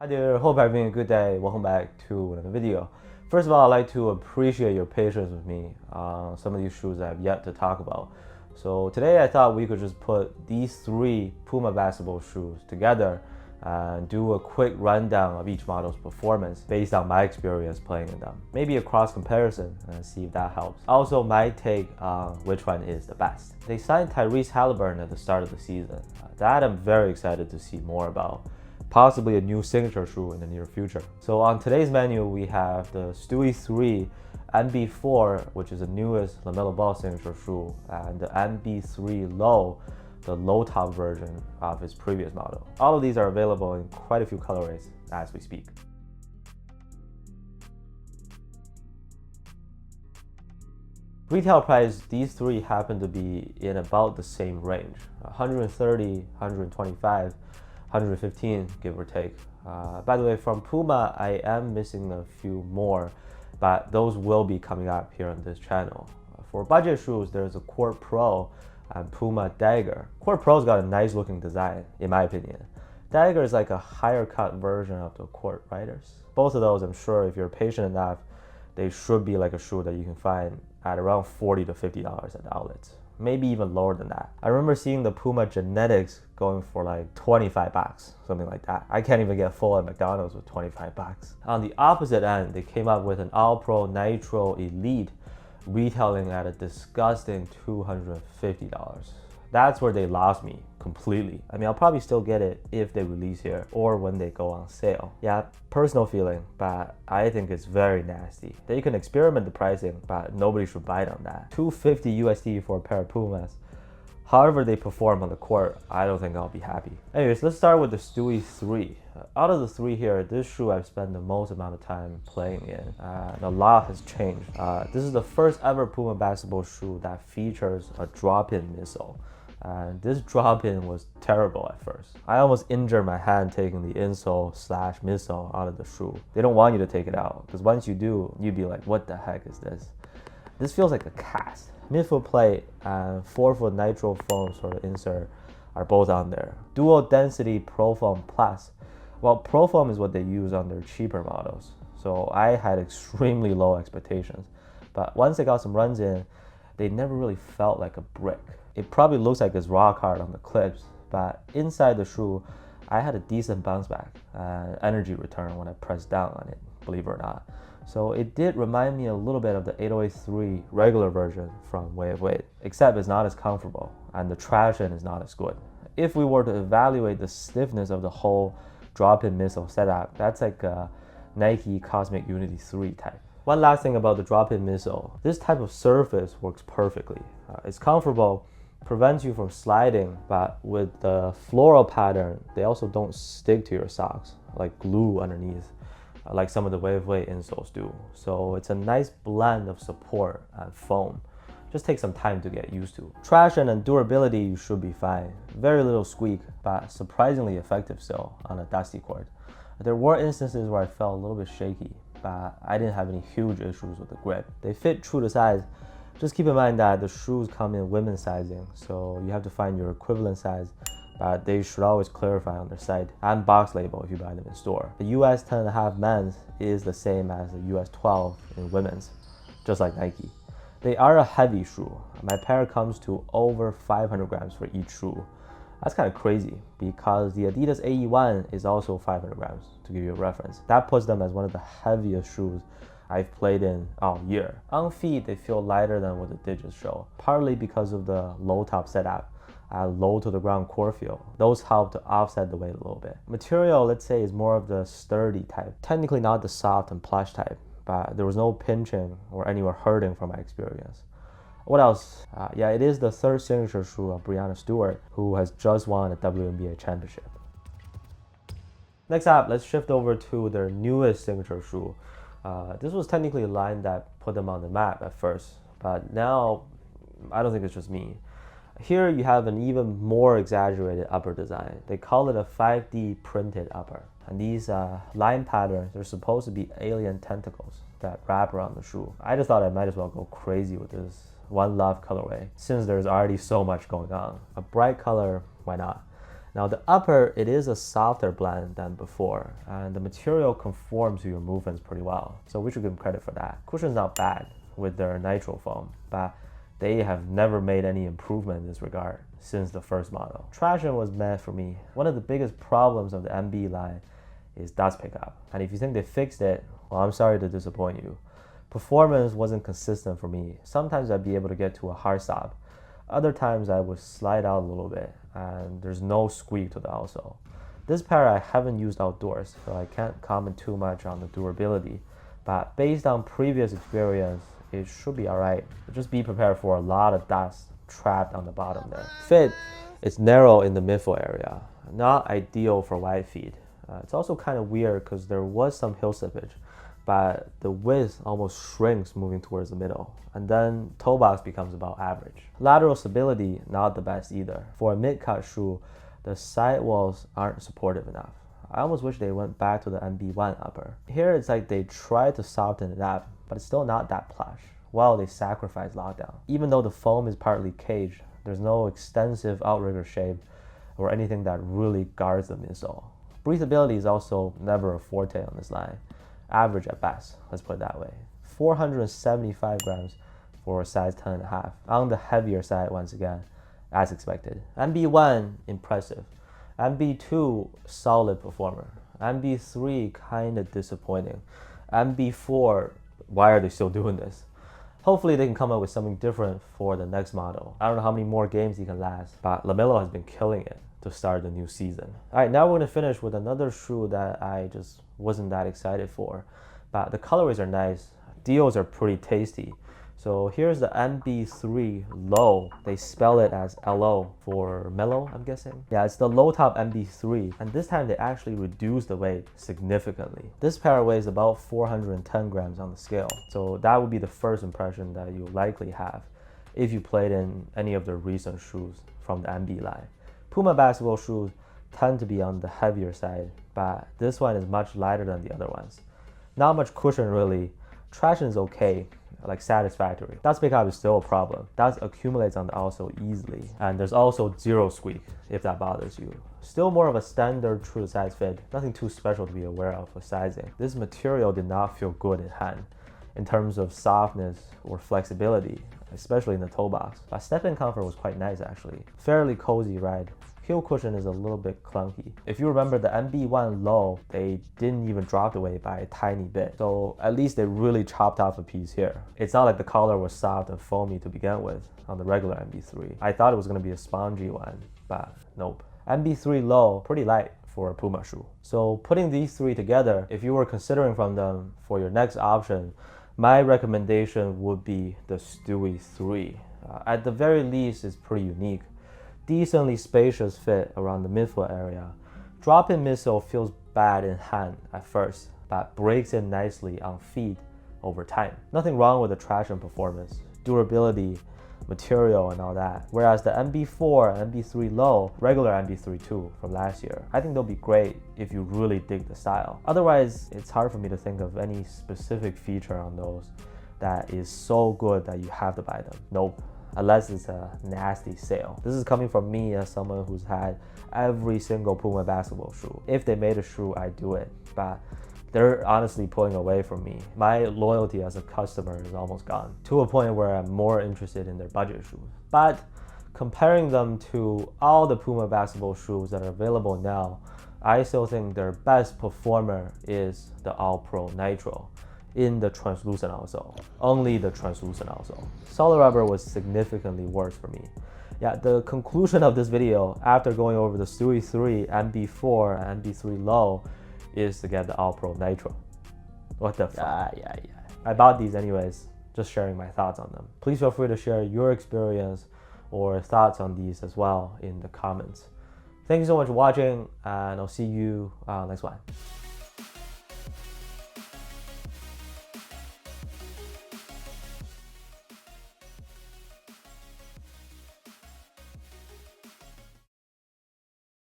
Hi there, hope you're having a good day. Welcome back to another video. First of all, I'd like to appreciate your patience with me on some of these shoes I have yet to talk about. So today I thought we could just put these three Puma basketball shoes together and do a quick rundown of each model's performance based on my experience playing in them. Maybe a cross comparison and see if that helps. Also, my take on which one is the best. They signed Tyrese Halliburton at the start of the season. That I'm very excited to see more about. Possibly a new signature shoe in the near future. So on today's menu, we have the Stewie 3 MB.04, which is the newest LaMelo Ball signature shoe, and the MB.03 Lo, the low top version of his previous model. All of these are available in quite a few colorways as we speak. Retail price, these three happen to be in about the same range, 130, 125, 115, give or take. By the way, from Puma, I am missing a few more, but those will be coming up here on this channel. For budget shoes, there's a Court Pro and Puma Dagger. Court Pro's got a nice looking design, in my opinion. Dagger is like a higher cut version of the Court Riders. Both of those, I'm sure if you're patient enough, they should be like a shoe that you can find at around $40 to $50 at the outlets. Maybe even lower than that. I remember seeing the Puma Genetics going for like 25 bucks, something like that. I can't even get full at McDonald's with 25 bucks. On the opposite end, they came up with an All Pro Nitro Elite retailing at a disgusting $250. That's where they lost me completely. I mean, I'll probably still get it if they release here or when they go on sale. Yeah, personal feeling, but I think it's very nasty. They can experiment the pricing, but nobody should bite on that. $250 USD for a pair of Pumas. However they perform on the court, I don't think I'll be happy. Anyways, let's start with the Stewie 3. Out of the three here, this shoe I've spent the most amount of time playing in, and a lot has changed. This is the first ever Puma basketball shoe that features a drop-in midsole. And this drop-in was terrible at first. I almost injured my hand taking the insole / midsole out of the shoe. They don't want you to take it out, because once you do, you'd be like, what the heck is this? This feels like a cast. Midfoot plate and 4-foot nitro foam sort of insert are both on there. Dual density Pro Foam Plus. Well, Pro Foam is what they use on their cheaper models, so I had extremely low expectations. But once they got some runs in, they never really felt like a brick. It probably looks like it's rock hard on the clips, but inside the shoe, I had a decent bounce back and energy return when I pressed down on it, believe it or not. So it did remind me a little bit of the 808-3 regular version from Way of Weight, except it's not as comfortable and the traction is not as good. If we were to evaluate the stiffness of the whole drop-in midsole setup, that's like a Nike Cosmic Unity 3 type. One last thing about the drop-in midsole, this type of surface works perfectly. It's comfortable, prevents you from sliding, but with the floral pattern, they also don't stick to your socks like glue underneath, like some of the Way of Weight insoles do. So it's a nice blend of support and foam. Just take some time to get used to. Traction and durability, you should be fine. Very little squeak, but surprisingly effective still on a dusty court. There were instances where I felt a little bit shaky, but I didn't have any huge issues with the grip. They fit true to size. Just keep in mind that the shoes come in women's sizing, so you have to find your equivalent size, but they should always clarify on their site and box label if you buy them in store. The US 10.5 men's is the same as the US 12 in women's, just like Nike. They are a heavy shoe. My pair comes to over 500 grams for each shoe. That's kind of crazy because the Adidas AE1 is also 500 grams, to give you a reference. That puts them as one of the heaviest shoes I've played in all year. On feet, they feel lighter than what the digits show, partly because of the low top setup and low to the ground core feel. Those help to offset the weight a little bit. Material, let's say, is more of the sturdy type. Technically not the soft and plush type, but there was no pinching or anywhere hurting from my experience. What else? Yeah, it is the third signature shoe of Breanna Stewart, who has just won a WNBA championship. Next up, let's shift over to their newest signature shoe. This was technically a line that put them on the map at first, but now I don't think it's just me. Here you have an even more exaggerated upper design. They call it a 5D printed upper. And these line patterns are supposed to be alien tentacles that wrap around the shoe. I just thought I might as well go crazy with this One Love colorway since there's already so much going on. A bright color, why not? Now the upper, it is a softer blend than before, and the material conforms to your movements pretty well, so we should give them credit for that. Cushion's not bad with their nitro foam, but they have never made any improvement in this regard since the first model. Traction was meh for me. One of the biggest problems of the MB line is dust pickup, and if you think they fixed it, well, I'm sorry to disappoint you. Performance wasn't consistent for me. Sometimes I'd be able to get to a hard stop. Other times I would slide out a little bit, and there's no squeak to the outsole. This pair I haven't used outdoors, so I can't comment too much on the durability, but based on previous experience, it should be alright. Just be prepared for a lot of dust trapped on the bottom there. Fit, it's narrow in the midfoot area, not ideal for wide feet. It's also kind of weird because there was some heel slippage, but the width almost shrinks moving towards the middle, and then toe box becomes about average. Lateral stability, not the best either. For a mid-cut shoe, the sidewalls aren't supportive enough. I almost wish they went back to the MB.01 upper. Here it's like they tried to soften it up, but it's still not that plush. Well, they sacrifice lockdown. Even though the foam is partly caged, there's no extensive outrigger shape or anything that really guards the midsole. Breathability is also never a forte on this line. Average at best, let's put it that way. 475 grams for a size 10.5. On the heavier side once again, as expected. MB.01, impressive. MB.02, solid performer. MB.03, kinda disappointing. MB.04, why are they still doing this? Hopefully they can come up with something different for the next model. I don't know how many more games he can last, but LaMelo has been killing it to start the new season. All right, now we're gonna finish with another shoe that I just wasn't that excited for, but the colorways are nice. Deals are pretty tasty. So here's the MB.03 Lo. They spell it as L-O for mellow, I'm guessing. Yeah, it's the low top MB.03, and this time they actually reduced the weight significantly. This pair weighs about 410 grams on the scale, so that would be the first impression that you'll likely have if you played in any of the recent shoes from the MB line. Puma basketball shoes tend to be on the heavier side, but this one is much lighter than the other ones. Not much cushion really. Traction is okay, like satisfactory. Dust pickup is still a problem. Dust accumulates on the outsole easily, and there's also zero squeak if that bothers you. Still more of a standard true to size fit, nothing too special to be aware of for sizing. This material did not feel good in hand in terms of softness or flexibility, especially in the toe box. But step-in comfort was quite nice actually. Fairly cozy ride. Heel cushion is a little bit clunky. If you remember the MB.01 Lo, they didn't even drop the weight by a tiny bit. So at least they really chopped off a piece here. It's not like the collar was soft and foamy to begin with on the regular MB.03. I thought it was gonna be a spongy one, but nope. MB.03 Lo, pretty light for a Puma shoe. So putting these three together, if you were considering from them for your next option, my recommendation would be the Stewie 3. At the very least, it's pretty unique. Decently spacious fit around the midfoot area. Drop-in midsole feels bad in hand at first, but breaks in nicely on feet over time. Nothing wrong with the traction performance, durability, material and all that. Whereas the MB.04 and MB.03 Lo, regular MB.03 too from last year, I think they'll be great if you really dig the style. Otherwise, it's hard for me to think of any specific feature on those that is so good that you have to buy them. Nope. Unless it's a nasty sale. This is coming from me as someone who's had every single Puma basketball shoe. If they made a shoe, I'd do it, but they're honestly pulling away from me. My loyalty as a customer is almost gone, to a point where I'm more interested in their budget shoes. But comparing them to all the Puma basketball shoes that are available now, I still think their best performer is the All Pro Nitro in the translucent outsole. Only the translucent outsole. Solid rubber was significantly worse for me. Yeah, the conclusion of this video, after going over the Stewie 3, MB.04, and MB.03 Lo, is to get the All Pro Nitro. What the fuck? Yeah. I bought these anyways, just sharing my thoughts on them. Please feel free to share your experience or thoughts on these as well in the comments. Thank you so much for watching, and I'll see you next one.